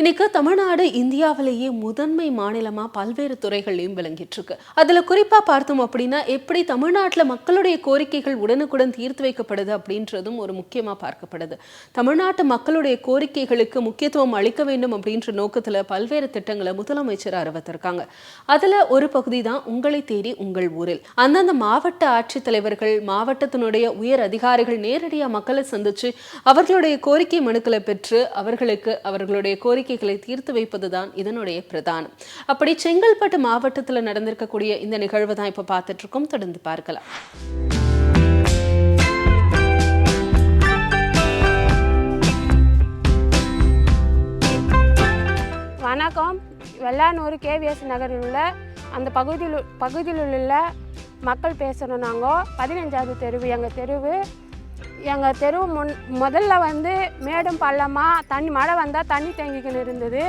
இன்னைக்கு தமிழ்நாடு இந்தியாவிலேயே முதன்மை மாநிலமா பல்வேறு துறைகளையும் விளங்கிட்டு இருக்கு. அதுல குறிப்பா பார்த்தோம் அப்படின்னா எப்படி தமிழ்நாட்டுல மக்களுடைய கோரிக்கைகள் உடனுக்குடன் தீர்த்து வைக்கப்படுது அப்படின்றதும் ஒரு முக்கியமா பார்க்கப்படுது. தமிழ்நாட்டு மக்களுடைய கோரிக்கைகளுக்கு முக்கியத்துவம் அளிக்க வேண்டும் அப்படின்ற நோக்கத்துல பல்வேறு திட்டங்களை முதலமைச்சர் அறிவித்திருக்காங்க. அதுல ஒரு பகுதி தான் உங்களை தேடி உங்கள் ஊரில். அந்தந்த மாவட்ட ஆட்சித்தலைவர்கள், மாவட்டத்தினுடைய உயர் அதிகாரிகள் நேரடியாக மக்களை சந்திச்சு அவர்களுடைய கோரிக்கை மனுக்களை பெற்று அவர்களுக்கு அவர்களுடைய கோரிக்கைகளை தீர்த்து வைப்பதுதான் இதனுடைய பிரதானம். அப்படி செங்கல்பட்டு மாவட்டத்தில் நடந்திருக்கக்கூடிய இந்த நிகழ்வு தான் இப்ப பார்த்துட்டு இருக்கோம். தொடர்ந்து பார்க்கலாம். வணக்கம். வெள்ளானூர் கேவிஎஸ் நகரில் உள்ள அந்த பகுதியில் உள்ள மக்கள் பேசுகிறோம். நாங்கள் 15வது தெருவு எங்கள் தெருவு முதல்ல வந்து மேடும் பள்ளமாக தண்ணி மழை வந்தால் தண்ணி தேங்கிக்கின்னு இருந்தது.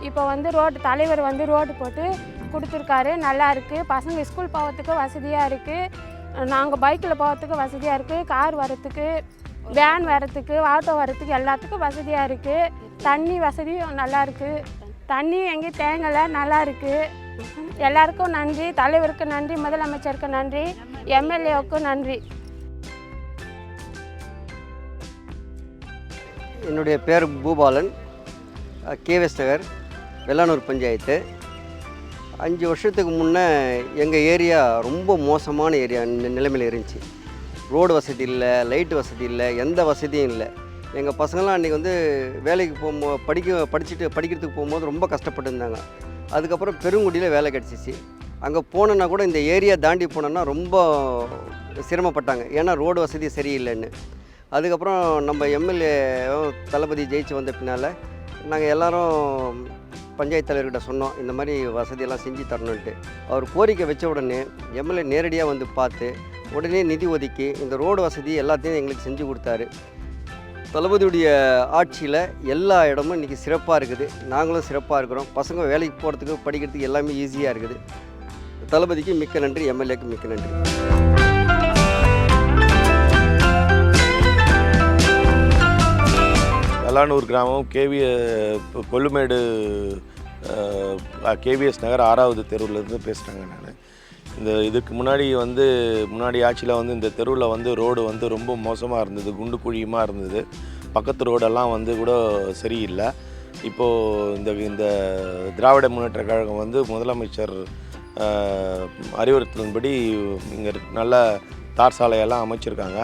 இப்போ வந்து தலைவர் வந்து ரோடு போட்டு கொடுத்துருக்காரு. நல்லா இருக்குது. பசங்க ஸ்கூல் போகிறதுக்கு வசதியாக இருக்குது. நாங்கள் பைக்கில் போகிறதுக்கு வசதியாக இருக்குது. கார் வரத்துக்கு, வேன் வரத்துக்கு, ஆட்டோ வரத்துக்கு எல்லாத்துக்கும் வசதியாக இருக்குது. தண்ணி வசதியும் நல்லா இருக்குது. தண்ணி எங்கேயும் தேங்கலை, நல்லா இருக்குது. எல்லாருக்கும் நன்றி. தலைவருக்கு நன்றி, முதலமைச்சருக்கு நன்றி, எம்எல்ஏவுக்கு நன்றி. என்னுடைய பேர் பூபாலன், கேவிஎஸ் நகர், வெள்ளானூர் பஞ்சாயத்து. 5 வருஷத்துக்கு முன்னே எங்கள் ஏரியா ரொம்ப மோசமான ஏரியா நிலைமையில் இருந்துச்சு. ரோடு வசதி இல்லை, லைட்டு வசதி இல்லை, எந்த வசதியும் இல்லை. எங்கள் பசங்களாம் அன்றைக்கி வந்து வேலைக்கு படிக்கிறதுக்கு போகும்போது ரொம்ப கஷ்டப்பட்டு இருந்தாங்க. அதுக்கப்புறம் பெருங்குடியில் வேலை கிடச்சிச்சு. அங்கே போனோன்னா கூட இந்த ஏரியா தாண்டி போனோன்னா ரொம்ப சிரமப்பட்டாங்க. ஏன்னா ரோடு வசதி சரியில்லைன்னு. அதுக்கப்புறம் நம்ம எம்எல்ஏ தளபதி ஜெயிச்சு வந்த பின்னால் நாங்கள் எல்லோரும் பஞ்சாயத்து தலைவர்கிட்ட சொன்னோம், இந்த மாதிரி வசதியெல்லாம் செஞ்சு தரணுன்ட்டு. அவர் கோரிக்கை வச்ச உடனே எம்எல்ஏ நேரடியாக வந்து பார்த்து உடனே நிதி ஒதுக்கி இந்த ரோடு வசதி எல்லாத்தையும் எங்களுக்கு செஞ்சு கொடுத்தாரு. தளபதியுடைய ஆட்சியில் எல்லா இடமும் இன்றைக்கி சிறப்பாக இருக்குது. நாங்களும் சிறப்பாக இருக்கிறோம். பசங்க வேலைக்கு போகிறதுக்கு, படிக்கிறதுக்கு எல்லாமே ஈஸியாக இருக்குது. தளபதிக்கு மிக்க நன்றி, எம்எல்ஏக்கு மிக்க நன்றி. வெள்ளானூர் கிராமம் கொல்லுமேடு கேவிஎஸ் நகர் 6வது தெருவிலேருந்து பேசுகிறாங்க. நான் இதுக்கு முன்னாடி ஆட்சியில் வந்து இந்த தெருவில் வந்து ரோடு வந்து ரொம்ப மோசமாக இருந்தது, குண்டு குழியுமாக இருந்தது. பக்கத்து ரோடெல்லாம் வந்து கூட சரியில்லை. இப்போது இந்த திராவிட முன்னேற்ற கழகம் வந்து முதலமைச்சர் அறிவுறுத்தலின்படி இங்கே நல்ல தார் சாலையெல்லாம் அமைச்சிருக்காங்க.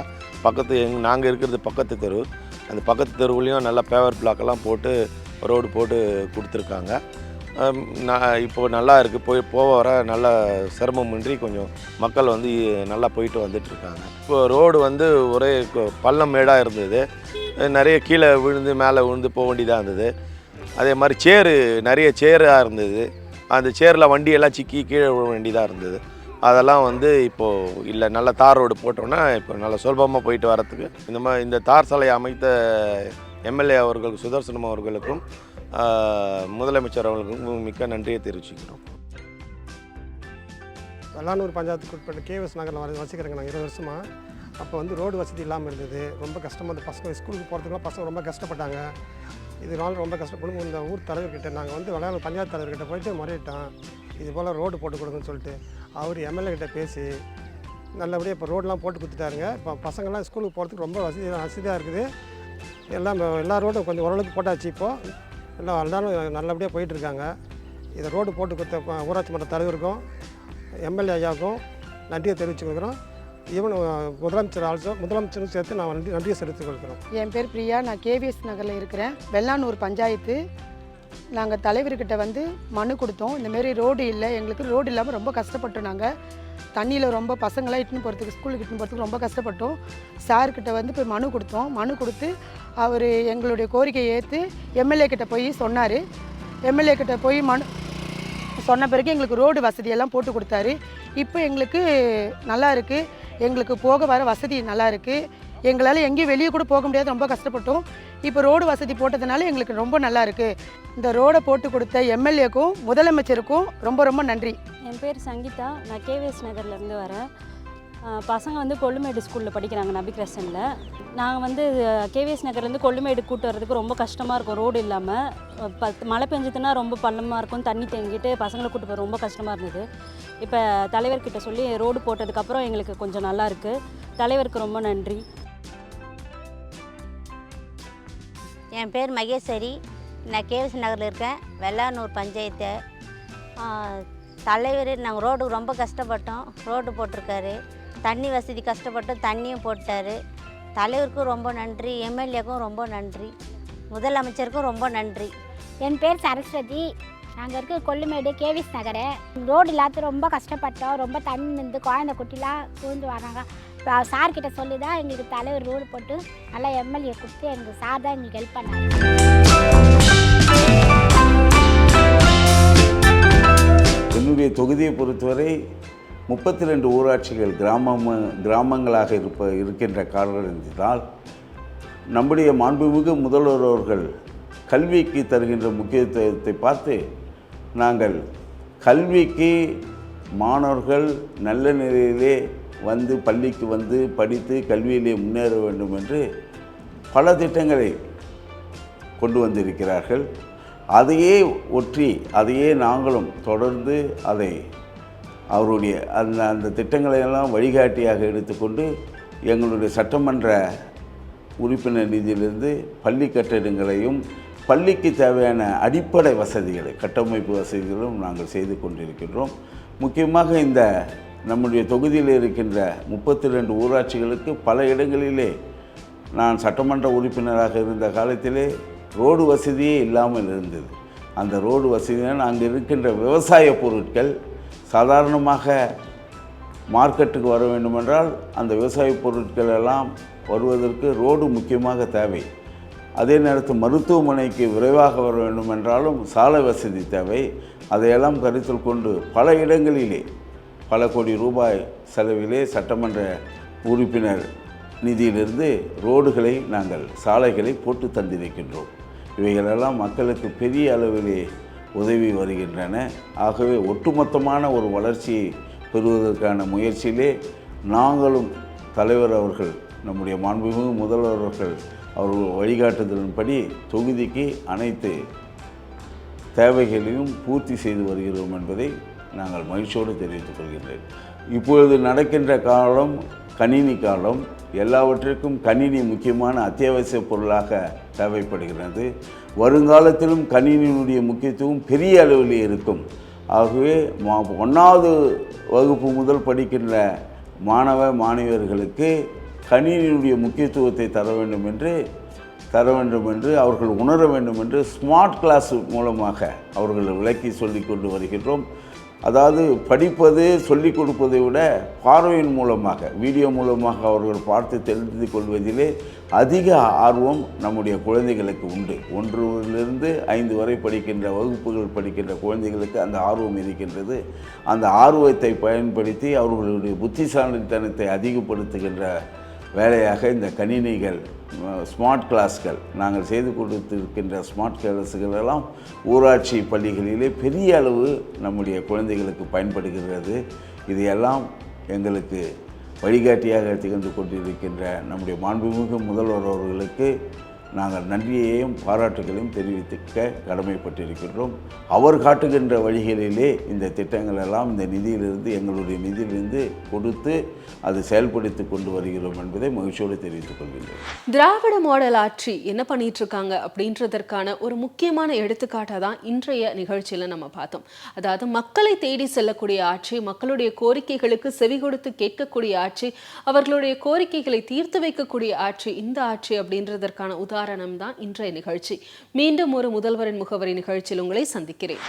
நாங்கள் இருக்கிறது பக்கத்து தெரு. அந்த பக்கத்து தெருவுலேயும் நல்லா பேவர் பிளாக்கெல்லாம் போட்டு ரோடு போட்டு கொடுத்துருக்காங்க. இப்போது நல்லா இருக்குது. போக வர நல்ல சிரமமின்றி கொஞ்சம் மக்கள் வந்து நல்லா போயிட்டு வந்துட்டுருக்காங்க. இப்போ ரோடு வந்து ஒரே பள்ளம் மேடாக இருந்தது. நிறைய கீழே விழுந்து மேலே விழுந்து போக வேண்டியதாக இருந்தது. அதே மாதிரி நிறைய சேராக இருந்தது. அந்த சேரில் வண்டியெல்லாம் சிக்கி கீழே விழ வேண்டியதாக இருந்தது. அதெல்லாம் வந்து இப்போது இல்லை, நல்ல தார் ரோடு போட்டோன்னா இப்போ நல்லா சுலபமாக போயிட்டு வரத்துக்கு இந்த தார் சாலை அமைத்த எம்எல்ஏ அவர்களுக்கு, சுதர்சனம் அவர்களுக்கும் முதலமைச்சர் அவர்களுக்கும் மிக்க நன்றியை தெரிவிச்சுக்கிறோம். வெள்ளானூர் பஞ்சாயத்துக்கு உட்பட்ட கேவிஎஸ் நகரில் வசிக்கிறேங்க நாங்கள் 20 வருஷமாக. அப்போ வந்து ரோடு வசதி இல்லாமல் இருந்தது. ரொம்ப கஷ்டமாக இருந்தது. பசங்க ஸ்கூலுக்கு போகிறதுக்குலாம் பசங்க ரொம்ப கஷ்டப்பட்டாங்க. இதனால் ரொம்ப கஷ்டப்படும். இந்த ஊர் தலைவர்கிட்ட நாங்கள் வந்து வெள்ளானூர் பஞ்சாயத்து தலைவர்கிட்ட போயிட்டு முறையிட்டோம், இது போல் ரோடு போட்டு கொடுங்கன்னு சொல்லிட்டு. அவர் எம்எல்ஏ கிட்ட பேசி நல்லபடியாக இப்போ ரோடெலாம் போட்டு கொடுத்துட்டாருங்க. இப்போ பசங்கள்லாம் ஸ்கூலுக்கு போகிறதுக்கு ரொம்ப வசதியாக இருக்குது. எல்லா ரோடும் கொஞ்சம் ஓரளவுக்கு போட்டாச்சு. இப்போது எல்லாரும் நல்லபடியாக போயிட்டுருக்காங்க. இதை ரோடு போட்டு கொடுத்த ஊராட்சி மன்ற தலைவருக்கும் எம்எல்ஏ ஐயாவுக்கும் நன்றியை தெரிவித்து கொடுக்குறோம். ஈவன் முதலமைச்சரும் சேர்த்து நான் நன்றியை தெரிவித்துக் கொள்கிறோம். என் பேர் பிரியா. நான் கேவிஎஸ் நகரில் இருக்கிறேன். வெள்ளானூர் பஞ்சாயத்து. நாங்கள் தலைவர்கிட்ட வந்து மனு கொடுத்தோம். இந்தமாரி ரோடு இல்லை, எங்களுக்கு ரோடு இல்லாமல் ரொம்ப கஷ்டப்பட்டோம். நாங்கள் தண்ணியில் ரொம்ப பசங்களாம் இட்டுன்னு போகிறதுக்கு, ஸ்கூலுக்கு இட்டுன்னு போகிறதுக்கு ரொம்ப கஷ்டப்பட்டோம். சார்கிட்ட வந்து போய் மனு கொடுத்தோம். மனு கொடுத்து அவர் எங்களுடைய கோரிக்கையை ஏற்று எம்எல்ஏ கிட்ட போய் சொன்னார். எம்எல்ஏ கிட்ட போய் மனு சொன்ன பிறகு எங்களுக்கு ரோடு வசதியெல்லாம் போட்டு கொடுத்தாரு. இப்போ எங்களுக்கு நல்லா இருக்குது. எங்களுக்கு போக வர வசதி நல்லா இருக்குது. எங்களால் எங்கேயும் வெளியே கூட போக முடியாது, ரொம்ப கஷ்டப்பட்டோம். இப்போ ரோடு வசதி போட்டதுனால எங்களுக்கு ரொம்ப நல்லா இருக்குது. இந்த ரோடை போட்டு கொடுத்த எம்எல்ஏக்கும் முதலமைச்சருக்கும் ரொம்ப ரொம்ப நன்றி. என் பேர் சங்கீதா. நான் கேவிஎஸ் நகர்லேருந்து வரேன். பசங்க வந்து கொள்ளுமேடு ஸ்கூலில் படிக்கிறாங்க, நபி கிரசனில். நாங்கள் வந்து கேவிஎஸ் நகர்லேருந்து கொள்ளுமேடு கூட்டு வர்றதுக்கு ரொம்ப கஷ்டமாக இருக்கும், ரோடு இல்லாமல். மழை பெஞ்சதுன்னா ரொம்ப பள்ளமாக இருக்கும், தண்ணி தேங்கிட்டு பசங்களை கூட்டு போக ரொம்ப கஷ்டமாக இருந்தது. இப்போ தலைவர்கிட்ட சொல்லி ரோடு போட்டதுக்கப்புறம் எங்களுக்கு கொஞ்சம் நல்லா இருக்குது. தலைவருக்கு ரொம்ப நன்றி. என் பேர் மகேஸ்வரி. நான் கேவிஎஸ் நகரில் இருக்கேன், வெள்ளானூர் பஞ்சாயத்து. தலைவர் நாங்கள் ரோடுக்கு ரொம்ப கஷ்டப்பட்டோம், ரோடு போட்டிருக்காரு. தண்ணி வசதி கஷ்டப்பட்டோம், தண்ணியும் போட்டார். தலைவருக்கும் ரொம்ப நன்றி, எம்எல்ஏக்கும் ரொம்ப நன்றி, முதலமைச்சருக்கும் ரொம்ப நன்றி. என் பேர் சரஸ்வதி. நாங்கள் இருக்க கொள்ளுமேடு கேவிஎஸ் நகர். ரோடு இல்லாத ரொம்ப கஷ்டப்பட்டோம், ரொம்ப தண்ணி நின்று குழந்தை குட்டிலாம் பூந்து வராங்க. இப்போ சார்கிட்ட சொல்லி தான் எங்களுக்கு தலைவர் ரோடு போட்டு நல்லா எம்எல்ஏ கொடுத்து எங்களுக்கு சார் தான் எங்களுக்கு ஹெல்ப் பண்ணாங்க. என்னுடைய தொகுதியை பொறுத்தவரை 32 ஊராட்சிகள் கிராமங்களாக இருக்கின்ற காரணத்தினால் நம்முடைய மாண்புமிகு முதல்வர் அவர்கள் கல்விக்கு தருகின்ற முக்கியத்துவத்தை பார்த்து நாங்கள் கல்விக்கு மாணவர்கள் நல்ல நிலையிலே பள்ளிக்கு வந்து படித்து கல்வியிலே முன்னேற வேண்டும் என்று பல திட்டங்களை கொண்டு வந்திருக்கிறார்கள். அதையே ஒற்றி அதையே நாங்களும் தொடர்ந்து அதை அவருடைய அந்த திட்டங்களையெல்லாம் வழிகாட்டியாக எடுத்துக்கொண்டு எங்களுடைய சட்டமன்ற உறுப்பினர் நிதியிலிருந்து பள்ளி கட்டிடங்களையும் பள்ளிக்கு தேவையான அடிப்படை வசதிகளை, கட்டமைப்பு வசதிகளும் நாங்கள் செய்து கொண்டிருக்கின்றோம். முக்கியமாக இந்த நம்முடைய தொகுதியில் இருக்கின்ற 32 ஊராட்சிகளுக்கு பல இடங்களிலே நான் சட்டமன்ற உறுப்பினராக இருந்த காலத்திலே ரோடு வசதியே இல்லாமல் இருந்தது. அந்த ரோடு வசதியான அங்கே இருக்கின்ற விவசாய பொருட்கள் சாதாரணமாக மார்க்கெட்டுக்கு வர வேண்டுமென்றால் அந்த விவசாய பொருட்கள் எல்லாம் வருவதற்கு ரோடு முக்கியமாக தேவை. அதே நேரத்தில் மருத்துவமனைக்கு விரைவாக வர வேண்டுமென்றாலும் சாலை வசதி தேவை. அதையெல்லாம் கருத்தில் கொண்டு பல இடங்களிலே பல கோடி ரூபாய் செலவிலே சட்டமன்ற உறுப்பினர் நிதியிலிருந்து ரோடுகளை நாங்கள் சாலைகளை போட்டு தந்திருக்கின்றோம். இவைகளெல்லாம் மக்களுக்கு பெரிய அளவிலே உதவி வருகின்றன. ஆகவே ஒட்டுமொத்தமான ஒரு வளர்ச்சியை பெறுவதற்கான முயற்சியிலே நாங்களும் தலைவர் அவர்கள், நம்முடைய மாண்புமிகு முதல்வர் அவர்கள் வழிகாட்டுதலின்படி தொகுதிக்கு அனைத்து தேவைகளையும் பூர்த்தி செய்து வருகிறோம் என்பதை நாங்கள் மகிழ்ச்சியோடு தெரிவித்துக் கொள்கின்றேன். இப்பொழுது நடக்கின்ற காலம் கணினி காலம். எல்லாவற்றிற்கும் கணினி முக்கியமான அத்தியாவசிய பொருளாக தேவைப்படுகிறது. வருங்காலத்திலும் கணினியினுடைய முக்கியத்துவம் பெரிய அளவில் இருக்கும். ஆகவே 1வது வகுப்பு முதல் படிக்கின்ற மாணவர்களுக்கு கணினியினுடைய முக்கியத்துவத்தை தர வேண்டும் என்று அவர்கள் உணர வேண்டும் என்று ஸ்மார்ட் கிளாஸ் மூலமாக அவர்கள் விளக்கி சொல்லிக் கொண்டு வருகின்றோம். அதாவது படிப்பது சொல்லிக் கொடுப்பதை விட பார்வையின் மூலமாக, வீடியோ மூலமாக அவர்கள் பார்த்து தெரிந்து கொள்வதிலே அதிக ஆர்வம் நம்முடைய குழந்தைகளுக்கு உண்டு. 1லிருந்து 5 வரை படிக்கின்ற வகுப்புகள் படிக்கின்ற குழந்தைகளுக்கு அந்த ஆர்வம் இருக்கின்றது. அந்த ஆர்வத்தை பயன்படுத்தி அவர்களுடைய புத்திசாலித்தனத்தை அதிகப்படுத்துகின்ற வேலையாக இந்த கணினிகள், ஸ்மார்ட் கிளாஸ்கள், நாங்கள் செய்து கொடுத்திருக்கின்ற ஸ்மார்ட் கிளாஸுகளெல்லாம் ஊராட்சி பள்ளிகளிலே பெரிய அளவு நம்முடைய குழந்தைகளுக்கு பயன்படுகிறது. இதையெல்லாம் எங்களுக்கு வழிகாட்டியாக திகழ்ந்து கொண்டிருக்கின்ற நம்முடைய மாண்புமிகு முதல்வர் அவர்களுக்கு நாங்கள் நன்றியையும் பாராட்டுகளையும் தெரிவிக்க கடமைப்பட்டிருக்கின்றோம். அவர் காட்டுகின்ற வழிகளிலே இந்த திட்டங்கள் எல்லாம் இந்த நிதியிலிருந்து, எங்களுடைய நிதியிலிருந்து கொடுத்து அதை செயல்படுத்தி கொண்டு வருகிறோம் என்பதை மகிழ்ச்சியோடு தெரிவித்துக் கொள்கின்றேன். திராவிட மாடல் ஆட்சி என்ன பண்ணிட்டு இருக்காங்க அப்படின்றதற்கான ஒரு முக்கியமான எடுத்துக்காட்டாக தான் இன்றைய நிகழ்ச்சியில் நம்ம பார்த்தோம். அதாவது மக்களை தேடி செல்லக்கூடிய ஆட்சி, மக்களுடைய கோரிக்கைகளுக்கு செவி கொடுத்து கேட்கக்கூடிய ஆட்சி, அவர்களுடைய கோரிக்கைகளை தீர்த்து வைக்கக்கூடிய ஆட்சி இந்த ஆட்சி அப்படின்றதற்கான உதாரணம் தான் இன்றைய நிகழ்ச்சி. மீண்டும் ஒரு முதல்வரின் முகவரி நிகழ்ச்சியில் உங்களை சந்திக்கிறேன்.